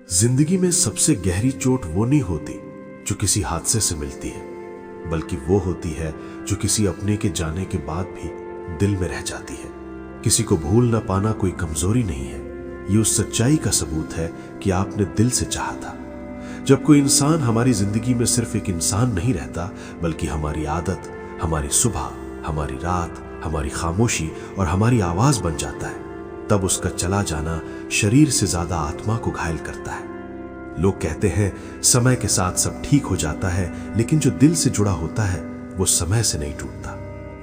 जिंदगी में सबसे गहरी चोट वो नहीं होती जो किसी हादसे से मिलती है, बल्कि वो होती है जो किसी अपने के जाने के बाद भी दिल में रह जाती है। किसी को भूल ना पाना कोई कमजोरी नहीं है, ये उस सच्चाई का सबूत है कि आपने दिल से चाहा था। जब कोई इंसान हमारी जिंदगी में सिर्फ एक इंसान नहीं रहता, बल्कि हमारी आदत, हमारी सुबह, हमारी रात, हमारी खामोशी और हमारी आवाज बन जाता है, तब उसका चला जाना शरीर से ज्यादा आत्मा को घायल करता है। लोग कहते हैं समय के साथ सब ठीक हो जाता है, लेकिन जो दिल से जुड़ा होता है वो समय से नहीं टूटता।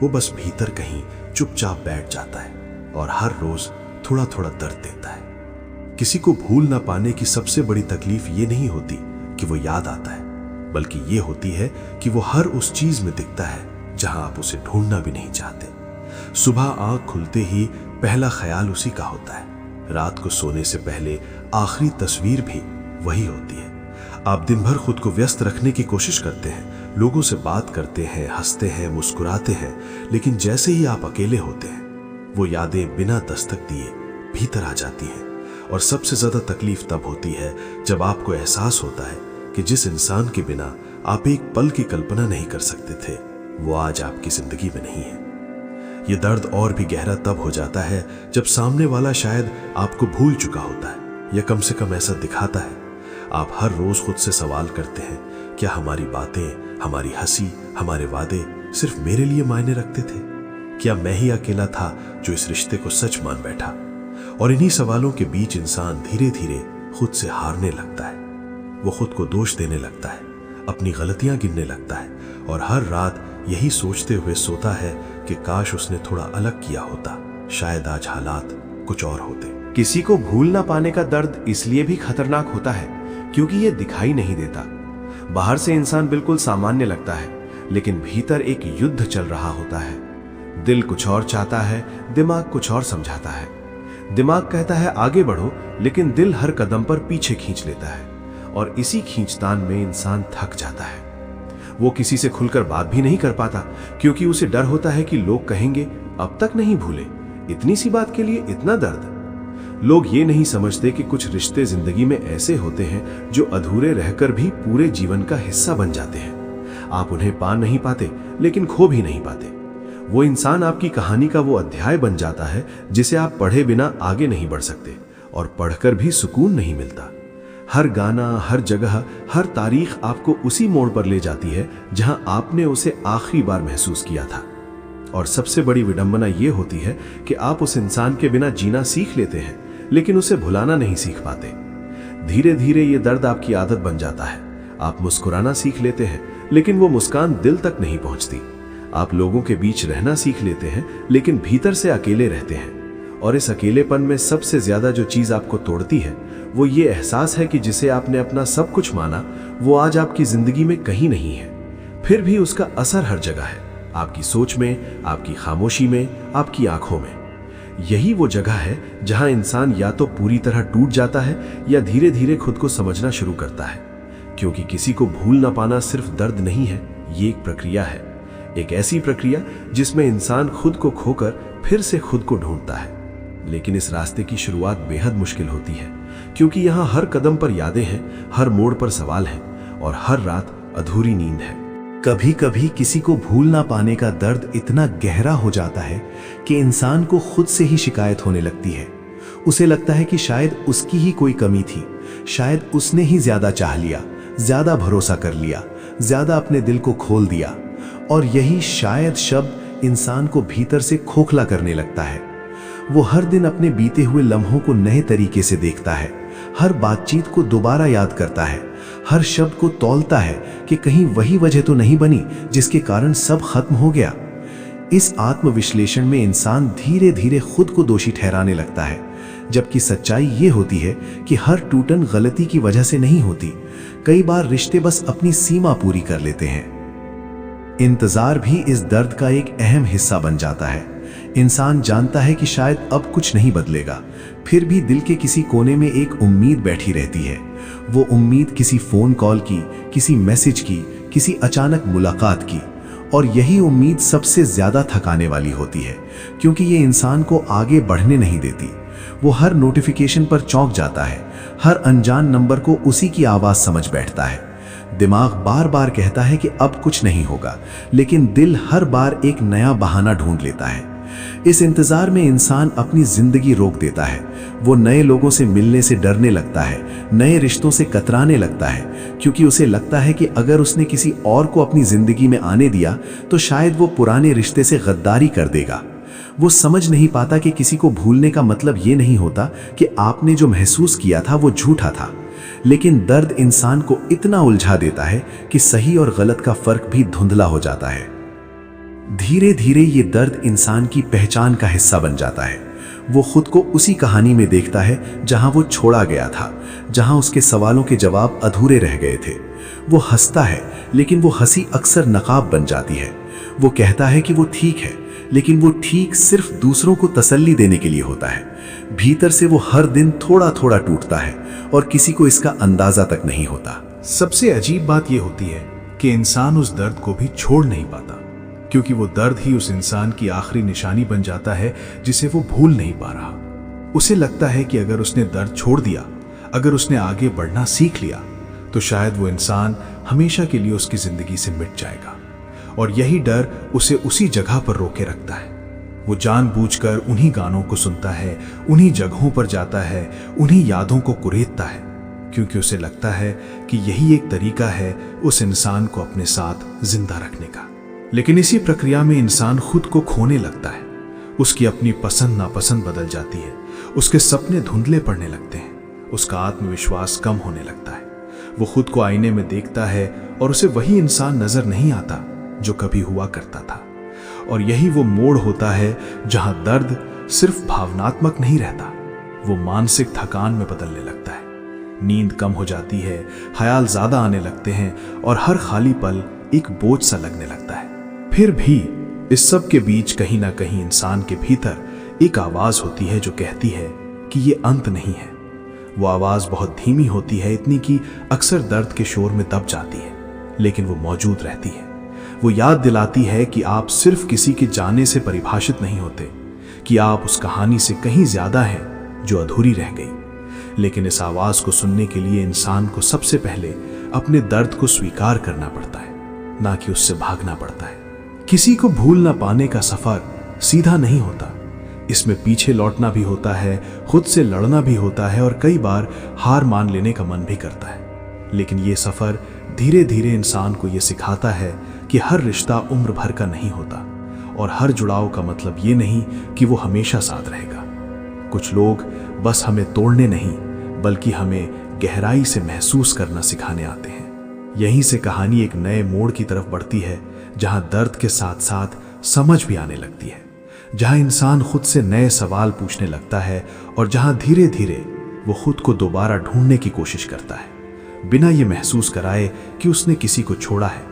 वो बस भीतर कहीं चुपचाप बैठ जाता है और हर रोज थोड़ा थोड़ा दर्द देता है। किसी को भूल ना पाने की सबसे बड़ी तकलीफ ये नहीं होती कि वो याद आता है, बल्कि ये होती है कि वो हर उस चीज में दिखता है जहां आप उसे ढूंढना भी नहीं चाहते। सुबह आंख खुलते ही पहला ख्याल उसी का होता है। रात को सोने से पहले आखिरी तस्वीर भी वही होती है। आप दिन भर खुद को व्यस्त रखने की कोशिश करते हैं, लोगों से बात करते हैं, हंसते हैं, मुस्कुराते हैं, लेकिन जैसे ही आप अकेले होते हैं वो यादें बिना दस्तक दिए भीतर आ जाती हैं। और सबसे ज्यादा तकलीफ तब होती है जब आपको एहसास होता है कि जिस इंसान के बिना आप एक पल की कल्पना नहीं कर सकते थे, वो आज आपकी जिंदगी में नहीं है। ये दर्द और भी गहरा तब हो जाता है जब सामने वाला शायद आपको भूल चुका होता है, या कम से कम ऐसा दिखाता है। आप हर रोज खुद से सवाल करते हैं, क्या हमारी बातें, हमारी हंसी, हमारे वादे सिर्फ मेरे लिए मायने रखते थे? क्या मैं ही अकेला था जो इस रिश्ते को सच मान बैठा? और इन्हीं सवालों के बीच इंसान धीरे धीरे खुद से हारने लगता है। वो खुद को दोष देने लगता है, अपनी गलतियां गिनने लगता है और हर रात यही सोचते हुए सोता है कि काश उसने थोड़ा अलग किया होता, शायद आज हालात कुछ और होते। किसी को भूल ना पाने का दर्द इसलिए भी खतरनाक होता है क्योंकि ये दिखाई नहीं देता। बाहर से इंसान बिल्कुल सामान्य लगता है, लेकिन भीतर एक युद्ध चल रहा होता है। दिल कुछ और चाहता है, दिमाग कुछ और समझाता है। दिमाग कहता है आगे बढ़ो, लेकिन दिल हर कदम पर पीछे खींच लेता है और इसी खींचतान में इंसान थक जाता है। वो किसी से खुलकर बात भी नहीं कर पाता क्योंकि उसे डर होता है कि लोग कहेंगे अब तक नहीं भूले, इतनी सी बात के लिए इतना दर्द। लोग ये नहीं समझते कि कुछ रिश्ते जिंदगी में ऐसे होते हैं जो अधूरे रहकर भी पूरे जीवन का हिस्सा बन जाते हैं। आप उन्हें पा नहीं पाते, लेकिन खो भी नहीं पाते। वो इंसान आपकी कहानी का वो अध्याय बन जाता है जिसे आप पढ़े बिना आगे नहीं बढ़ सकते और पढ़कर भी सुकून नहीं मिलता। हर गाना, हर जगह, हर तारीख आपको उसी मोड़ पर ले जाती है जहां आपने उसे आखिरी बार महसूस किया था। और सबसे बड़ी विडंबना यह होती है कि आप उस इंसान के बिना जीना सीख लेते हैं, लेकिन उसे भुलाना नहीं सीख पाते। धीरे धीरे ये दर्द आपकी आदत बन जाता है। आप मुस्कुराना सीख लेते हैं, लेकिन वो मुस्कान दिल तक नहीं पहुंचती। आप लोगों के बीच रहना सीख लेते हैं, लेकिन भीतर से अकेले रहते हैं। और इस अकेलेपन में सबसे ज्यादा जो चीज आपको तोड़ती है वो ये एहसास है कि जिसे आपने अपना सब कुछ माना, वो आज आपकी जिंदगी में कहीं नहीं है। फिर भी उसका असर हर जगह है, आपकी सोच में, आपकी खामोशी में, आपकी आंखों में। यही वो जगह है जहां इंसान या तो पूरी तरह टूट जाता है या धीरे धीरे खुद को समझना शुरू करता है। क्योंकि किसी को भूल ना पाना सिर्फ दर्द नहीं है, ये एक प्रक्रिया है। एक ऐसी प्रक्रिया जिसमें इंसान खुद को खोकर फिर से खुद को ढूंढता है। लेकिन इस रास्ते की शुरुआत बेहद मुश्किल होती है, क्योंकि यहाँ हर कदम पर यादें हैं, हर मोड़ पर सवाल हैं और हर रात अधूरी नींद है। कभी कभी किसी को भूल ना पाने का दर्द इतना गहरा हो जाता है कि इंसान को खुद से ही शिकायत होने लगती है। उसे लगता है कि शायद उसकी ही कोई कमी थी, शायद उसने ही ज्यादा चाह लिया, ज्यादा भरोसा कर लिया, ज्यादा अपने दिल को खोल दिया। और यही शायद शब्द इंसान को भीतर से खोखला करने लगता है। वो हर दिन अपने बीते हुए लम्हों को नए तरीके से देखता है, हर बातचीत को दोबारा याद करता है, हर शब्द को तौलता है कि कहीं वही वजह तो नहीं बनी जिसके कारण सब खत्म हो गया। इस आत्मविश्लेषण में इंसान धीरे धीरे खुद को दोषी ठहराने लगता है, जबकि सच्चाई ये होती है कि हर टूटन गलती की वजह से नहीं होती। कई बार रिश्ते बस अपनी सीमा पूरी कर लेते हैं। इंतजार भी इस दर्द का एक अहम हिस्सा बन जाता है। इंसान जानता है कि शायद अब कुछ नहीं बदलेगा, फिर भी दिल के किसी कोने में एक उम्मीद बैठी रहती है। वो उम्मीद किसी फोन कॉल की, किसी मैसेज की, किसी अचानक मुलाकात की। और यही उम्मीद सबसे ज्यादा थकाने वाली होती है, क्योंकि ये इंसान को आगे बढ़ने नहीं देती। वो हर नोटिफिकेशन पर चौंक जाता है, हर अनजान नंबर को उसी की आवाज समझ बैठता है। दिमाग बार बार कहता है कि अब कुछ नहीं होगा, लेकिन दिल हर बार एक नया बहाना ढूंढ लेता है। इस इंतजार में इंसान अपनी जिंदगी रोक देता है। वो नए लोगों से मिलने से डरने लगता है, नए रिश्तों से कतराने लगता है, क्योंकि उसे लगता है कि अगर उसने किसी और को अपनी जिंदगी में आने दिया तो शायद वो पुराने रिश्ते से गद्दारी कर देगा। वो समझ नहीं पाता कि किसी को भूलने का मतलब ये नहीं होता कि आपने जो महसूस किया था वो झूठा था, लेकिन दर्द इंसान को इतना उलझा देता है कि सही और गलत का फर्क भी धुंधला हो जाता है। धीरे धीरे ये दर्द इंसान की पहचान का हिस्सा बन जाता है। वो खुद को उसी कहानी में देखता है जहां वो छोड़ा गया था, जहां उसके सवालों के जवाब अधूरे रह गए थे। वो हंसता है, लेकिन वो हंसी अक्सर नकाब बन जाती है। वो कहता है कि वो ठीक है, लेकिन वो ठीक सिर्फ दूसरों को तसल्ली देने के लिए होता है। भीतर से वो हर दिन थोड़ा थोड़ा टूटता है और किसी को इसका अंदाजा तक नहीं होता। सबसे अजीब बात यह होती है कि इंसान उस दर्द को भी छोड़ नहीं पाता, क्योंकि वो दर्द ही उस इंसान की आखिरी निशानी बन जाता है जिसे वो भूल नहीं पा रहा। उसे लगता है कि अगर उसने दर्द छोड़ दिया, अगर उसने आगे बढ़ना सीख लिया, तो शायद वो इंसान हमेशा के लिए उसकी जिंदगी से मिट जाएगा। और यही डर उसे उसी जगह पर रोके रखता है। वो जानबूझकर उन्हीं गानों को सुनता है, उन्हीं जगहों पर जाता है, उन्हीं यादों को कुरेदता है, क्योंकि उसे लगता है कि यही एक तरीका है उस इंसान को अपने साथ जिंदा रखने का। लेकिन इसी प्रक्रिया में इंसान खुद को खोने लगता है। उसकी अपनी पसंद नापसंद बदल जाती है, उसके सपने धुंधले पड़ने लगते हैं, उसका आत्मविश्वास कम होने लगता है। वो खुद को आईने में देखता है और उसे वही इंसान नजर नहीं आता जो कभी हुआ करता था। और यही वो मोड़ होता है जहां दर्द सिर्फ भावनात्मक नहीं रहता, वो मानसिक थकान में बदलने लगता है। नींद कम हो जाती है, ख्याल ज्यादा आने लगते हैं और हर खाली पल एक बोझ सा लगने लगता है। फिर भी इस सब के बीच कहीं ना कहीं इंसान के भीतर एक आवाज होती है जो कहती है कि ये अंत नहीं है। वो आवाज बहुत धीमी होती है, इतनी कि अक्सर दर्द के शोर में दब जाती है, लेकिन वो मौजूद रहती है। वो याद दिलाती है कि आप सिर्फ किसी के जाने से परिभाषित नहीं होते, कि आप उस कहानी से कहीं ज्यादा हैं जो अधूरी रह गई। लेकिन इस आवाज को सुनने के लिए इंसान को सबसे पहले अपने दर्द को स्वीकार करना पड़ता है, ना कि उससे भागना पड़ता है। किसी को भूल ना पाने का सफर सीधा नहीं होता। इसमें पीछे लौटना भी होता है, खुद से लड़ना भी होता है और कई बार हार मान लेने का मन भी करता है। लेकिन ये सफर धीरे धीरे इंसान को ये सिखाता है कि हर रिश्ता उम्र भर का नहीं होता और हर जुड़ाव का मतलब ये नहीं कि वो हमेशा साथ रहेगा। कुछ लोग बस हमें तोड़ने नहीं, बल्कि हमें गहराई से महसूस करना सिखाने आते हैं। यहीं से कहानी एक नए मोड़ की तरफ बढ़ती है, जहां दर्द के साथ साथ समझ भी आने लगती है, जहां इंसान खुद से नए सवाल पूछने लगता है और जहां धीरे धीरे वो खुद को दोबारा ढूंढने की कोशिश करता है, बिना ये महसूस कराए कि उसने किसी को छोड़ा है,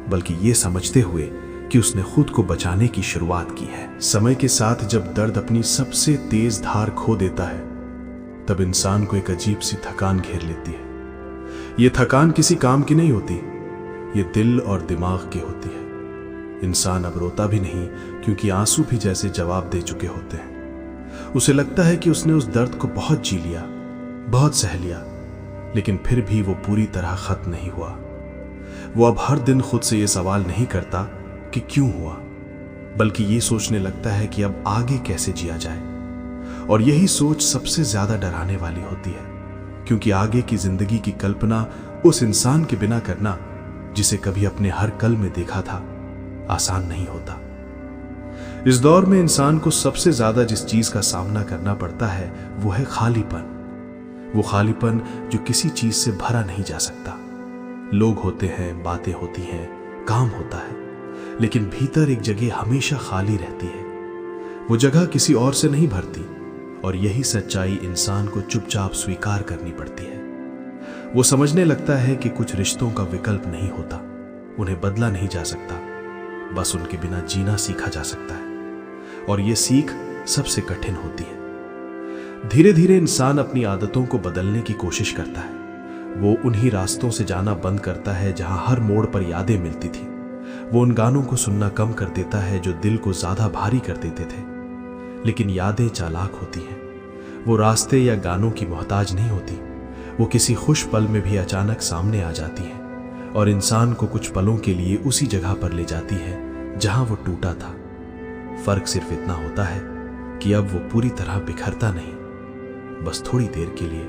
बल्कि ये समझते हुए कि उसने खुद को बचाने की शुरुआत की है। समय के साथ जब दर्द अपनी सबसे तेज धार खो देता है, तब इंसान को एक अजीब सी थकान घेर लेती है। ये थकान किसी काम की नहीं होती, ये दिल और दिमाग की होती है। इंसान अब रोता भी नहीं, क्योंकि आंसू भी जैसे जवाब दे चुके होते हैं। उसे लगता है कि उसने उस दर्द को बहुत जी लिया, बहुत सह लिया, लेकिन फिर भी वो पूरी तरह खत्म नहीं हुआ। वो अब हर दिन खुद से ये सवाल नहीं करता कि क्यों हुआ, बल्कि ये सोचने लगता है कि अब आगे कैसे जिया जाए। और यही सोच सबसे ज्यादा डराने वाली होती है, क्योंकि आगे की जिंदगी की कल्पना उस इंसान के बिना करना जिसे कभी अपने हर कल में देखा था, आसान नहीं होता। इस दौर में इंसान को सबसे ज्यादा जिस चीज का सामना करना पड़ता है वो है खालीपन। वो खालीपन जो किसी चीज से भरा नहीं जा सकता। लोग होते हैं, बातें होती हैं, काम होता है, लेकिन भीतर एक जगह हमेशा खाली रहती है। वो जगह किसी और से नहीं भरती, और यही सच्चाई इंसान को चुपचाप स्वीकार करनी पड़ती है। वो समझने लगता है कि कुछ रिश्तों का विकल्प नहीं होता, उन्हें बदला नहीं जा सकता, बस उनके बिना जीना सीखा जा सकता है। और ये सीख सबसे कठिन होती है। धीरे धीरे इंसान अपनी आदतों को बदलने की कोशिश करता है। वो उन्हीं रास्तों से जाना बंद करता है जहां हर मोड़ पर यादें मिलती थी। वो उन गानों को सुनना कम कर देता है जो दिल को ज्यादा भारी कर देते थे। लेकिन यादें चालाक होती हैं। वो रास्ते या गानों की मोहताज नहीं होती। वो किसी खुश पल में भी अचानक सामने आ जाती हैं और इंसान को कुछ पलों के लिए उसी जगह पर ले जाती है जहां वो टूटा था। फर्क सिर्फ इतना होता है कि अब वो पूरी तरह बिखरता नहीं, बस थोड़ी देर के लिए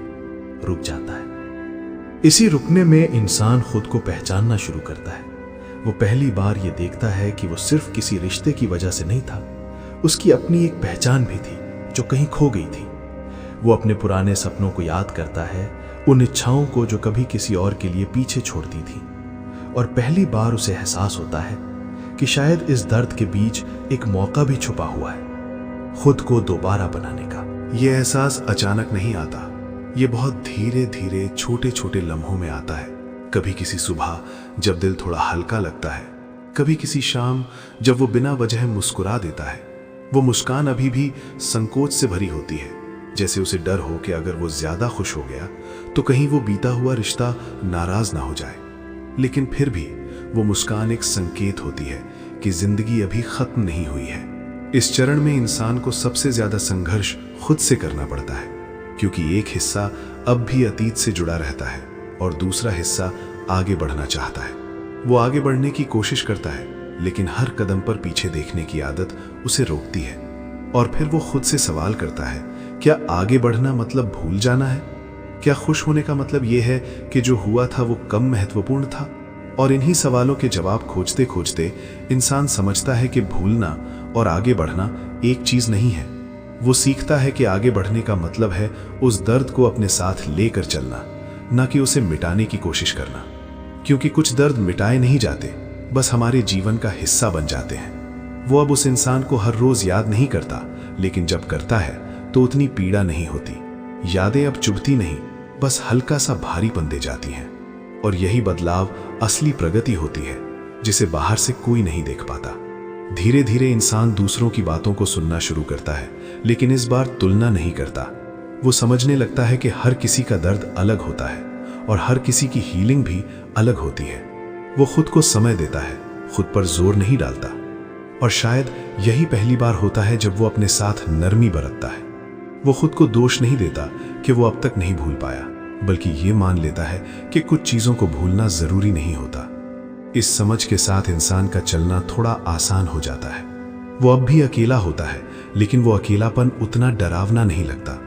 रुक जाता है। इसी रुकने में इंसान खुद को पहचानना शुरू करता है। वो पहली बार ये देखता है कि वो सिर्फ किसी रिश्ते की वजह से नहीं था, उसकी अपनी एक पहचान भी थी जो कहीं खो गई थी। वो अपने पुराने सपनों को याद करता है, उन इच्छाओं को जो कभी किसी और के लिए पीछे छोड़ती थी, और पहली बार उसे एहसास होता है कि शायद इस दर्द के बीच एक मौका भी छुपा हुआ है खुद को दोबारा बनाने का। यह एहसास अचानक नहीं आता, ये बहुत धीरे धीरे छोटे छोटे लम्हों में आता है। कभी किसी सुबह जब दिल थोड़ा हल्का लगता है, कभी किसी शाम जब वो बिना वजह मुस्कुरा देता है। वो मुस्कान अभी भी संकोच से भरी होती है, जैसे उसे डर हो कि अगर वो ज्यादा खुश हो गया तो कहीं वो बीता हुआ रिश्ता नाराज ना हो जाए। लेकिन फिर भी वो मुस्कान एक संकेत होती है कि जिंदगी अभी खत्म नहीं हुई है। इस चरण में इंसान को सबसे ज्यादा संघर्ष खुद से करना पड़ता है, क्योंकि एक हिस्सा अब भी अतीत से जुड़ा रहता है और दूसरा हिस्सा आगे बढ़ना चाहता है। वो आगे बढ़ने की कोशिश करता है, लेकिन हर कदम पर पीछे देखने की आदत उसे रोकती है। और फिर वो खुद से सवाल करता है, क्या आगे बढ़ना मतलब भूल जाना है? क्या खुश होने का मतलब यह है कि जो हुआ था वो कम महत्वपूर्ण था? और इन्हीं सवालों के जवाब खोजते खोजते इंसान समझता है कि भूलना और आगे बढ़ना एक चीज नहीं है। वो सीखता है कि आगे बढ़ने का मतलब है उस दर्द को अपने साथ लेकर चलना, न कि उसे मिटाने की कोशिश करना। क्योंकि कुछ दर्द मिटाए नहीं जाते, बस हमारे जीवन का हिस्सा बन जाते हैं। वो अब उस इंसान को हर रोज याद नहीं करता, लेकिन जब करता है तो उतनी पीड़ा नहीं होती। यादें अब चुभती नहीं, बस हल्का सा भारीपन दे जाती हैं। और यही बदलाव असली प्रगति होती है, जिसे बाहर से कोई नहीं देख पाता। धीरे धीरे इंसान दूसरों की बातों को सुनना शुरू करता है, लेकिन इस बार तुलना नहीं करता। वो समझने लगता है कि हर किसी का दर्द अलग होता है और हर किसी की हीलिंग भी अलग होती है। वो खुद को समय देता है, खुद पर जोर नहीं डालता। और शायद यही पहली बार होता है जब वो अपने साथ नरमी बरतता है। वो खुद को दोष नहीं देता कि वो अब तक नहीं भूल पाया, बल्कि ये मान लेता है कि कुछ चीजों को भूलना जरूरी नहीं होता। इस समझ के साथ इंसान का चलना थोड़ा आसान हो जाता है। वो अब भी अकेला होता है, लेकिन वो अकेलापन उतना डरावना नहीं लगता।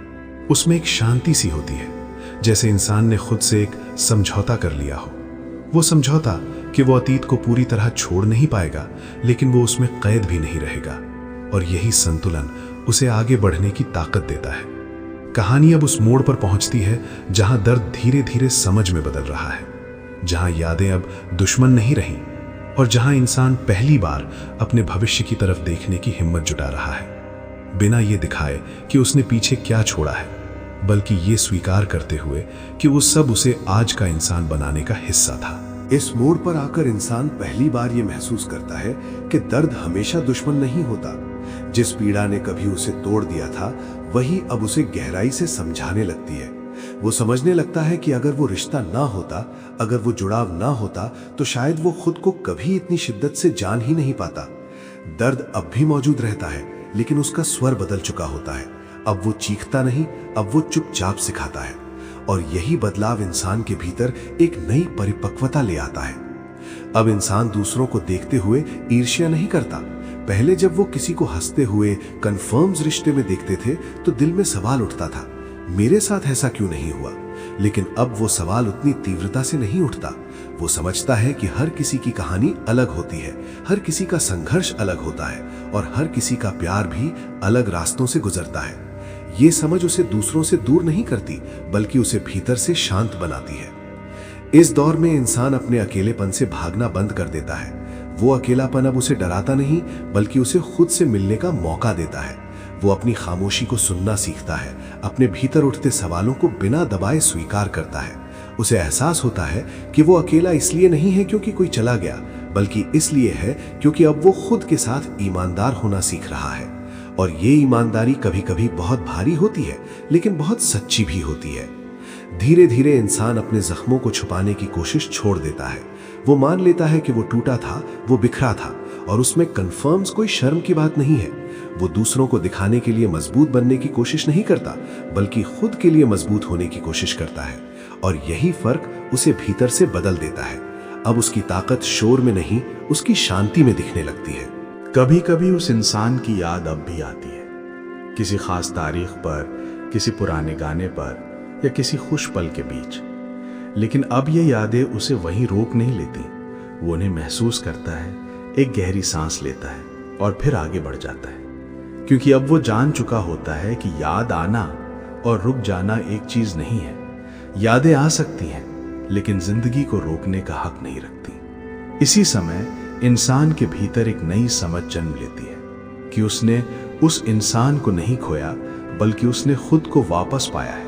उसमें एक शांति सी होती है, जैसे इंसान ने खुद से एक समझौता कर लिया हो। वो समझौता कि वो अतीत को पूरी तरह छोड़ नहीं पाएगा, लेकिन वो उसमें कैद भी नहीं रहेगा। और यही संतुलन उसे आगे बढ़ने की ताकत देता है। कहानी अब उस मोड़ पर पहुंचती है जहां दर्द धीरे धीरे समझ में बदल रहा है, जहां यादें अब दुश्मन नहीं रही, और जहां इंसान पहली बार अपने भविष्य की तरफ देखने की हिम्मत जुटा रहा है, बिना ये दिखाए कि उसने पीछे क्या छोड़ा है, बल्कि ये स्वीकार करते हुए कि वो सब उसे आज का इंसान बनाने का हिस्सा था। इस मोड़ पर आकर इंसान पहली बार ये महसूस करता है कि दर्द हमेशा दुश्मन नहीं होता। जिस पीड़ा ने कभी उसे तोड़ दिया था, वही अब उसे गहराई से समझाने लगती है। वो समझने लगता है कि अगर वो रिश्ता ना होता, अगर वो जुड़ाव ना होता, तो शायद वो खुद को कभी इतनी शिद्दत से जान ही नहीं पाता। दर्द अब भी मौजूद रहता है, लेकिन उसका स्वर बदल चुका होता है। अब वो चीखता नहीं, अब वो चुपचाप सिखाता है। और यही बदलाव इंसान के भीतर एक नई परिपक्वता ले आता है। अब इंसान दूसरों को देखते हुए ईर्ष्या नहीं करता। पहले जब वो किसी को हंसते हुए कन्फर्म्स रिश्ते में देखते थे तो दिल में सवाल उठता था, मेरे साथ ऐसा क्यों नहीं हुआ? लेकिन अब वो सवाल उतनी तीव्रता से नहीं उठता। वो समझता है कि हर किसी की कहानी अलग होती है, हर किसी का संघर्ष अलग होता है, और हर किसी का प्यार भी अलग रास्तों से गुजरता है। ये समझ उसे दूसरों से दूर नहीं करती, बल्कि उसे भीतर से शांत बनाती है। इस दौर में इंसान अपने अकेलेपन से भागना बंद कर देता है। वो अकेलापन अब उसे डराता नहीं, बल्कि उसे खुद से मिलने का मौका देता है। वो अपनी खामोशी को सुनना सीखता है, अपने भीतर उठते सवालों को बिना दबाए स्वीकार करता है। उसे एहसास होता है कि वो अकेला इसलिए नहीं है क्योंकि कोई चला गया, बल्कि इसलिए है क्योंकि अब वो खुद के साथ ईमानदार होना सीख रहा है। और ये ईमानदारी कभी कभी बहुत भारी होती है, लेकिन बहुत सच्ची भी होती है। धीरे धीरे इंसान अपने जख्मों को छुपाने की कोशिश छोड़ देता है। वो मान लेता है कि वो टूटा था, वो बिखरा था, और उसमें कंफर्म्स कोई शर्म की बात नहीं है। वो दूसरों को दिखाने के लिए मजबूत बनने की कोशिश नहीं करता, बल्कि खुद के लिए मजबूत होने की कोशिश करता है। और यही फर्क उसे भीतर से बदल देता है। अब उसकी ताकत शोर में नहीं, उसकी शांति में दिखने लगती है। कभी कभी उस इंसान की याद अब भी आती है, किसी खास तारीख पर, किसी पुराने गाने पर या किसी खुश पल के बीच। लेकिन अब ये यादें उसे वहीं रोक नहीं लेती। वो उन्हें महसूस करता है, एक गहरी सांस लेता है और फिर आगे बढ़ जाता है, क्योंकि अब वो जान चुका होता है कि याद आना और रुक जाना एक चीज नहीं है। यादें आ सकती हैं, लेकिन जिंदगी को रोकने का हक नहीं रखती। इसी समय इंसान के भीतर एक नई समझ जन्म लेती है कि उसने उस इंसान को नहीं खोया, बल्कि उसने खुद को वापस पाया है।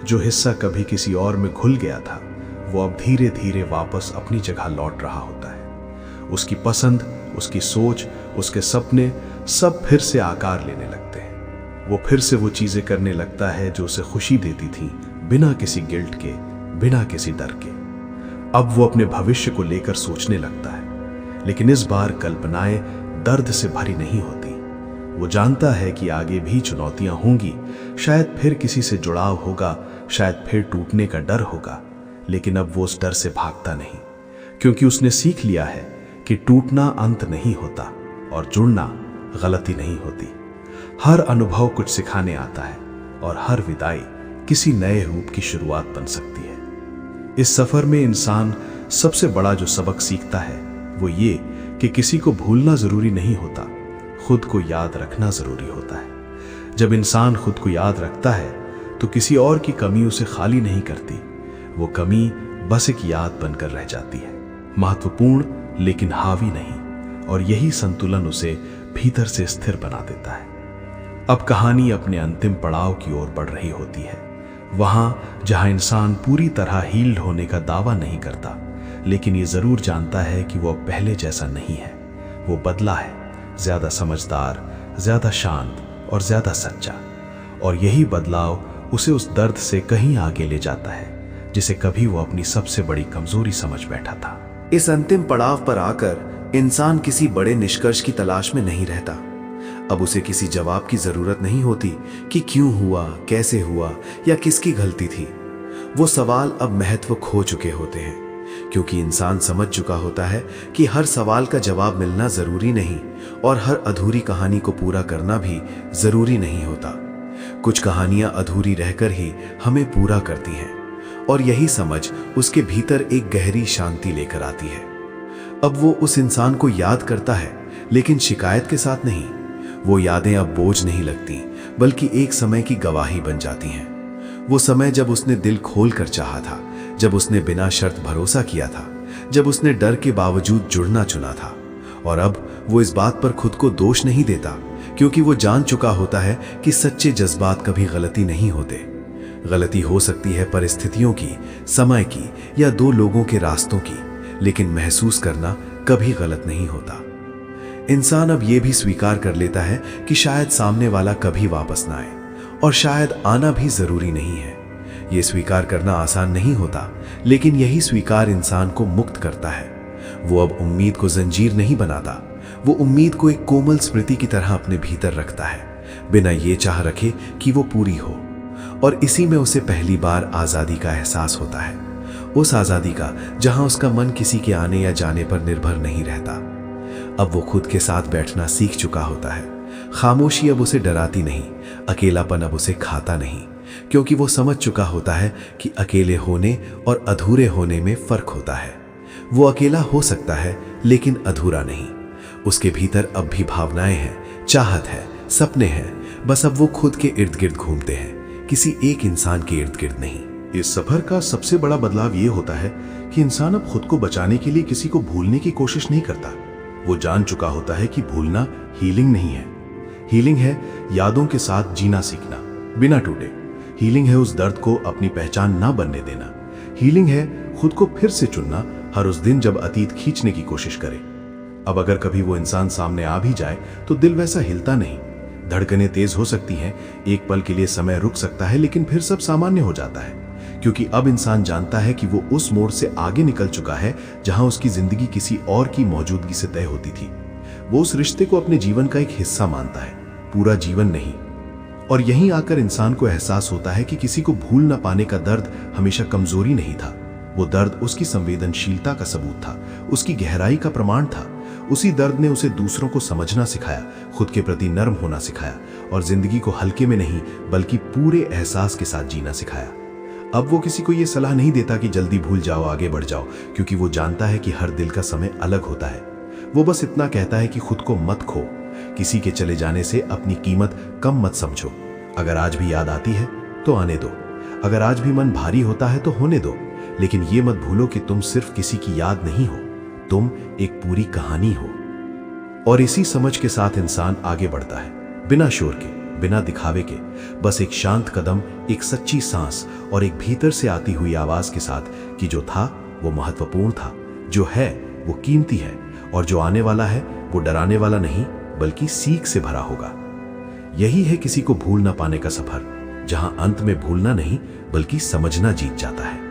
जो हिस्सा कभी किसी और में घुल गया था, वो अब धीरे धीरे वापस अपनी जगह लौट रहा होता है। उसकी पसंद, उसकी सोच, उसके सपने सब फिर से आकार लेने लगते हैं। वो फिर से वो चीजें करने लगता है जो उसे खुशी देती थी, बिना किसी गिल्ट के, बिना किसी डर के। अब वो अपने भविष्य को लेकर सोचने लगता है, लेकिन इस बार कल्पनाएं दर्द से भरी नहीं होती। वो जानता है कि आगे भी चुनौतियां होंगी, शायद फिर किसी से जुड़ाव होगा, शायद फिर टूटने का डर होगा। लेकिन अब वो उस डर से भागता नहीं, क्योंकि उसने सीख लिया है कि टूटना अंत नहीं होता और जुड़ना गलती नहीं होती। हर अनुभव कुछ सिखाने आता है और हर विदाई किसी नए रूप की शुरुआत बन सकती है। इस सफर में इंसान सबसे बड़ा जो सबक सीखता है वो ये कि किसी को भूलना जरूरी नहीं होता, खुद को याद रखना जरूरी होता है। जब इंसान खुद को याद रखता है तो किसी और की कमी उसे खाली नहीं करती। वो कमी बस एक याद बनकर रह जाती है, महत्वपूर्ण लेकिन हावी नहीं। और यही संतुलन उसे भीतर से स्थिर बना देता है। अब कहानी अपने अंतिम पड़ाव की ओर बढ़ रही होती है, वहां जहां इंसान पूरी तरह हील्ड होने का दावा नहीं करता, लेकिन ये जरूर जानता है कि वो अब पहले जैसा नहीं है। वो बदला है, ज्यादा समझदार, ज्यादा शांत और ज्यादा सच्चा। और यही बदलाव उसे उस दर्द से कहीं आगे ले जाता है जिसे कभी वो अपनी सबसे बड़ी कमजोरी समझ बैठा था। इस अंतिम पड़ाव पर आकर इंसान किसी बड़े निष्कर्ष की तलाश में नहीं रहता। अब उसे किसी जवाब की जरूरत नहीं होती कि क्यों हुआ, कैसे हुआ या किसकी गलती थी। वो सवाल अब महत्व खो चुके होते हैं, क्योंकि इंसान समझ चुका होता है कि हर सवाल का जवाब मिलना जरूरी नहीं और हर अधूरी कहानी को पूरा करना भी जरूरी नहीं होता। कुछ कहानियां अधूरी रहकर ही हमें पूरा करती हैं, और यही समझ उसके भीतर एक गहरी शांति लेकर आती है। अब वो उस इंसान को याद करता है, लेकिन शिकायत के साथ नहीं। वो यादें अब बोझ नहीं लगती, बल्कि एक समय की गवाही बन जाती हैं। वो समय जब उसने दिल खोल कर चाहा था, जब उसने बिना शर्त भरोसा किया था, जब उसने डर के बावजूद जुड़ना चुना था। और अब वो इस बात पर खुद को दोष नहीं देता, क्योंकि वो जान चुका होता है कि सच्चे जज्बात कभी गलती नहीं होते। गलती हो सकती है परिस्थितियों की, समय की या दो लोगों के रास्तों की, लेकिन महसूस करना कभी गलत नहीं होता। इंसान अब ये भी स्वीकार कर लेता है कि शायद सामने वाला कभी वापस ना आए, और शायद आना भी जरूरी नहीं है। ये स्वीकार करना आसान नहीं होता, लेकिन यही स्वीकार इंसान को मुक्त करता है। वो अब उम्मीद को जंजीर नहीं बनाता, वो उम्मीद को एक कोमल स्मृति की तरह अपने भीतर रखता है, बिना ये चाह रखे कि वो पूरी हो। और इसी में उसे पहली बार आजादी का एहसास होता है, उस आजादी का जहां उसका मन किसी के आने या जाने पर निर्भर नहीं रहता। अब वो खुद के साथ बैठना सीख चुका होता है। खामोशी अब उसे डराती नहीं, अकेलापन अब उसे खाता नहीं, क्योंकि वो समझ चुका होता है कि अकेले होने और अधूरे होने में फर्क होता है। वो अकेला हो सकता है, लेकिन अधूरा नहीं। उसके भीतर अब भी भावनाएं हैं, चाहत है, सपने हैं, बस अब वो खुद के इर्द गिर्द घूमते हैं, किसी एक इंसान के इर्द गिर्द नहीं। इस सफर का सबसे बड़ा बदलाव ये होता है कि इंसान अब खुद को बचाने के लिए किसी को भूलने की कोशिश नहीं करता। वो जान चुका होता है कि भूलना हीलिंग नहीं है। हीलिंग है यादों के साथ जीना सीखना, बिना टूटे। हीलिंग है उस दर्द को अपनी पहचान ना बनने देना। हीलिंग है खुद को फिर से चुनना हर उस दिन जब अतीत खींचने की कोशिश करे। अब अगर कभी वो इंसान सामने आ भी जाए तो दिल वैसा हिलता नहीं। धड़कनें तेज हो सकती हैं, एक पल के लिए समय रुक सकता है, लेकिन फिर सब सामान्य हो जाता है, क्योंकि अब इंसान जानता है कि वो उस मोड़ से आगे निकल चुका है जहां उसकी जिंदगी किसी और की मौजूदगी से तय होती थी। वो उस रिश्ते को अपने जीवन का एक हिस्सा मानता है, पूरा जीवन नहीं। और यहीं आकर इंसान को एहसास होता है कि किसी को भूल ना पाने का दर्द हमेशा कमजोरी नहीं था। वो दर्द उसकी संवेदनशीलता का सबूत था, उसकी गहराई का प्रमाण था। उसी दर्द ने उसे दूसरों को समझना सिखाया, खुद के प्रति नर्म होना सिखाया और जिंदगी को हल्के में नहीं बल्कि पूरे एहसास के साथ जीना सिखाया। अब वो किसी को ये सलाह नहीं देता कि जल्दी भूल जाओ, आगे बढ़ जाओ, क्योंकि वो जानता है कि हर दिल का समय अलग होता है। वो बस इतना कहता है कि खुद को मत खो, किसी के चले जाने से अपनी कीमत कम मत समझो। अगर आज भी याद आती है तो आने दो, अगर आज भी मन भारी होता है तो होने दो, लेकिन ये मत भूलो कि तुम सिर्फ किसी की याद नहीं हो, तुम एक पूरी कहानी हो। और इसी समझ के साथ इंसान आगे बढ़ता है, बिना शोर के, बिना दिखावे के, बस एक शांत कदम, एक सच्ची सांस और एक भीतर से आती हुई आवाज के साथ कि जो था वो महत्वपूर्ण था, जो है वो कीमती है और जो आने वाला है वो डराने वाला नहीं बल्कि सीख से भरा होगा। यही है किसी को भूल ना पाने का सफर, जहां अंत में भूलना नहीं बल्कि समझना जीत जाता है।